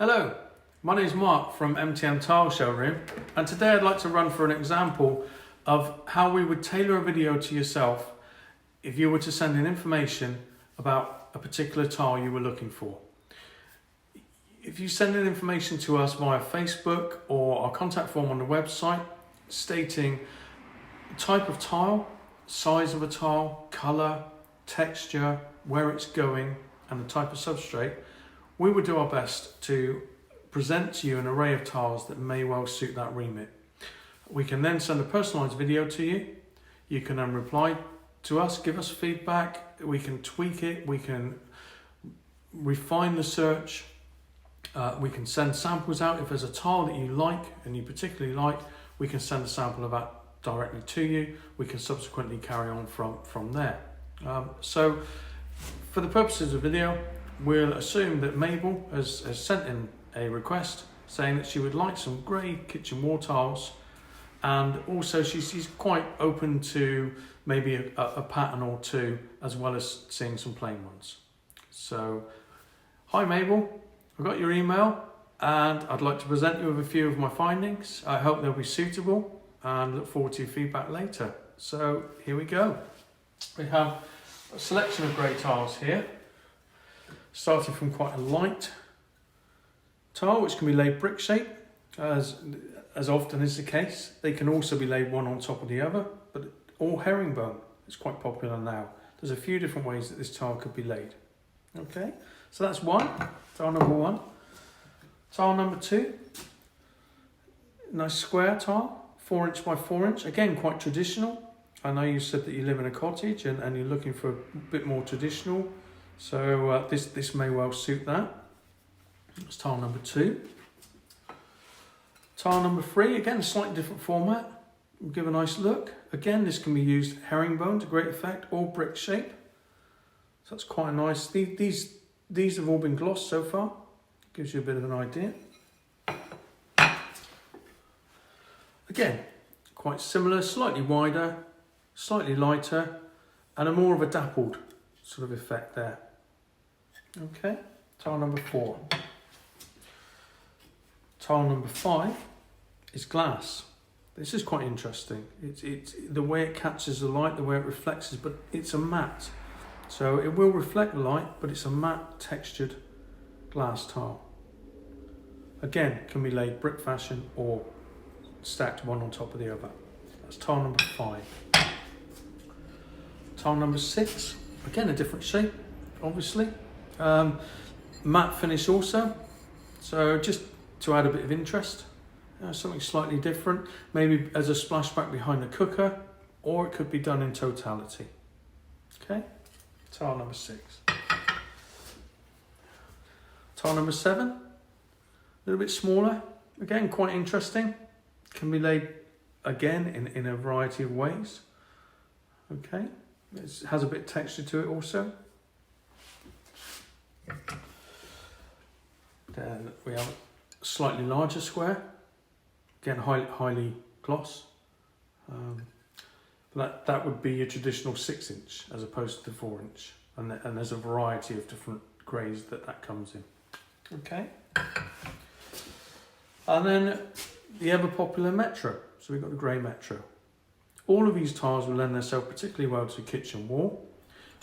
Hello, my name is Mark from MTM Tile Showroom, and today I'd like to run for an example of how we would tailor a video to yourself if you were to send in information about a particular tile you were looking for. If you send in information to us via Facebook or our contact form on the website stating the type of tile, size of a tile, colour, texture, where it's going and the type of substrate, we would do our best to present to you an array of tiles that may well suit that remit. We can then send a personalised video to you. You can then reply to us, give us feedback, we can tweak it, we can refine the search, we can send samples out. If there's a tile that you like and you particularly like, we can send a sample of that directly to you. We can subsequently carry on from there. So for the purposes of the video, we'll assume that Mabel has sent in a request saying that she would like some grey kitchen wall tiles, and also she's quite open to maybe a pattern or two as well as seeing some plain ones. So, hi Mabel, I got your email and I'd like to present you with a few of my findings. I hope they'll be suitable and look forward to your feedback later. So here we go. We have a selection of grey tiles here, starting from quite a light tile which can be laid brick shape, as often is the case. They can also be laid one on top of the other, but all herringbone is quite popular now. There's a few different ways that this tile could be laid. Okay, so that's one, tile number one. Tile number two, nice square tile, 4 inch by 4 inch, again quite traditional. I know you said that you live in a cottage and you're looking for a bit more traditional, so this may well suit that. That's tile number two. Tile number three, again a slightly different format, we'll give a nice look. Again, this can be used herringbone to great effect, or brick shape. So that's quite nice. These have all been glossed so far, gives you a bit of an idea. Again, quite similar, slightly wider, slightly lighter, and a more of a dappled sort of effect there. Okay, tile number four. Tile number five is glass. This is quite interesting. It's the way it catches the light, the way it reflects, but it's a matte. So it will reflect the light, but it's a matte textured glass tile. Again, can be laid brick fashion or stacked one on top of the other. That's tile number five. Tile number six, again a different shape, obviously. Matte finish also. So just to add a bit of interest, something slightly different, maybe as a splashback behind the cooker, or it could be done in totality. Okay, tile number six. Tile number seven, a little bit smaller, again quite interesting, can be laid again in a variety of ways. Okay, it has a bit of texture to it also. Then we have a slightly larger square, again highly gloss. But that would be your traditional 6 inch as opposed to the 4 inch, and there's a variety of different greys that comes in. Okay, and then the ever popular Metro. So we've got the grey Metro. All of these tiles will lend themselves particularly well to a kitchen wall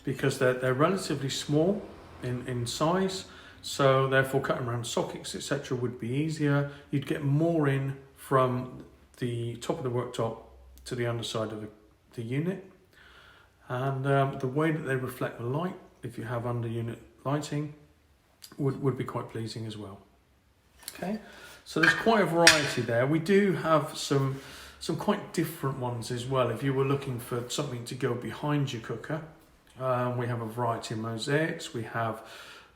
because they're relatively small in size. So therefore cutting around sockets, etc. would be easier. You'd get more in from the top of the worktop to the underside of the unit. And the way that they reflect the light, if you have under unit lighting, would be quite pleasing as well. Okay, so there's quite a variety there. We do have some quite different ones as well. If you were looking for something to go behind your cooker, we have a variety of mosaics. We have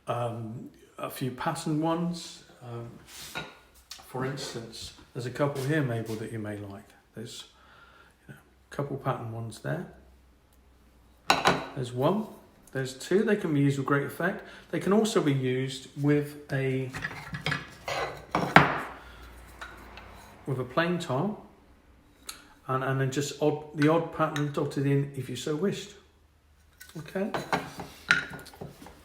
a few patterned ones. For instance, there's a couple here, Mabel, that you may like. There's a couple patterned ones there. There's one. There's two. They can be used with great effect. They can also be used with a plain tile, and then just the odd pattern dotted in if you so wished. Okay.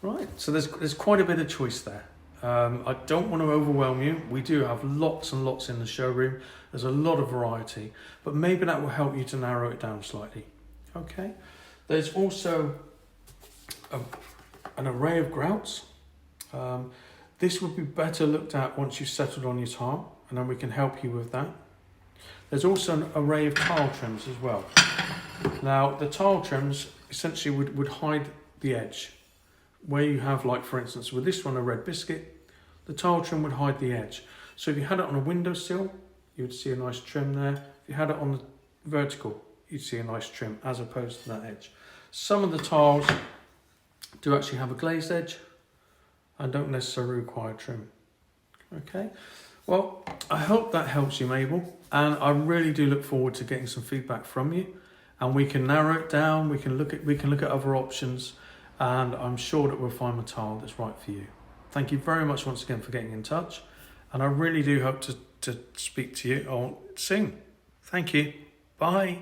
Right, so there's quite a bit of choice there. I don't want to overwhelm you. We do have lots and lots in the showroom. There's a lot of variety, but maybe that will help you to narrow it down slightly. Okay. There's also an array of grouts. This would be better looked at once you've settled on your tile, and then we can help you with that. There's also an array of tile trims as well. Now, the tile trims essentially would hide the edge. Where you have, like for instance, with this one, a red biscuit, the tile trim would hide the edge. So if you had it on a windowsill, you would see a nice trim there. If you had it on the vertical, you'd see a nice trim as opposed to that edge. Some of the tiles do actually have a glazed edge and don't necessarily require trim. Okay, well, I hope that helps you, Mabel, and I really do look forward to getting some feedback from you, and we can narrow it down, we can look at other options, and I'm sure that we'll find a tile that's right for you. Thank you very much once again for getting in touch, and I really do hope to speak to you soon. Thank you. Bye.